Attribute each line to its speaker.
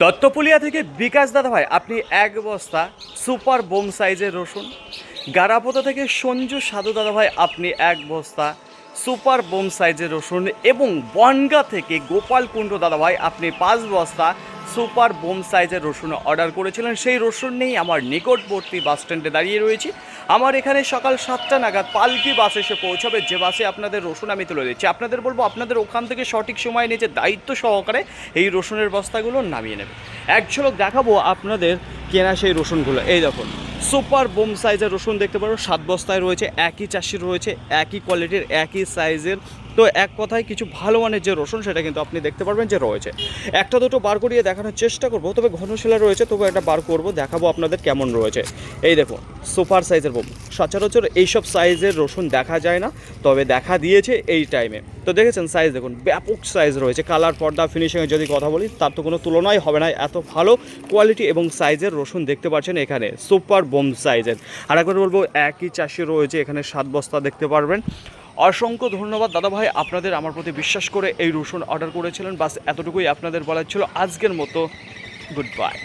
Speaker 1: দত্তপুলিয়া থেকে বিকাশ দাদা ভাই আপনি এক বস্তা সুপার বোম সাইজের রসুন। গারাপোতা থেকে সঞ্জু সাধু দাদা ভাই আপনি এক বস্তা সুপার বোম সাইজের রসুন। এবং বনগা থেকে গোপাল কুণ্ডু দাদা ভাই আপনি 5 বস্তা সুপার বোম সাইজের রসুন অর্ডার করেছিলেন। সেই রসুন নেই আমার নিকটবর্তী বাস স্ট্যান্ডে দাঁড়িয়ে রয়েছি। আমার এখানে সকাল 7টা নাগাদ পালকি বাস এসে পৌঁছাবে, যে বাসে আপনাদের রসুন আমি তুলে দিচ্ছি। আপনাদের বলবো আপনাদের ওখান থেকে সঠিক সময় নিয়ে যে দায়িত্ব সহকারে এই রসুনের বস্তাগুলো নামিয়ে নেবে। এক ঝলক দেখাবো আপনাদের কেনা সেই রসুনগুলো। এই দেখুন সুপার বোম সাইজের রসুন দেখতে পারো, 7 বস্তায় রয়েছে, একই চাষির রয়েছে, একই কোয়ালিটির, একই সাইজের। তো এক কথায় কিছু ভালো মানের যে রসুন সেটা কিন্তু আপনি দেখতে পারবেন যে রয়েছে। একটা দুটো বার করিয়ে দেখানোর চেষ্টা করব, তবে ঘনশিলা রয়েছে, তবু একটা বার করব, দেখাবো আপনাদের কেমন রয়েছে। এই দেখুন সুপার সাইজের বোম, সচরাচর এইসব সাইজের রসুন দেখা যায় না, তবে দেখা দিয়েছে এই টাইমে। তো দেখেছেন সাইজ দেখুন, ব্যাপক সাইজ রয়েছে। কালার, পর্দা, ফিনিশিংয়ে যদি কথা বলি তার তো কোনো তুলনাই হবে না। এত ভালো কোয়ালিটি এবং সাইজের রসুন দেখতে পাচ্ছেন এখানে সুপার বোম সাইজের। আর একবার বলবো একই চাষি রয়েছে এখানে, 7 বস্তা দেখতে পারবেন। অসংখ্য ধন্যবাদ দাদা ভাই, আপনাদের আমার প্রতি বিশ্বাস করে এই রসুন অর্ডার করেছিলেন। বাস এতটুকুই আপনাদের বলার ছিল আজকের মতো। Good bye.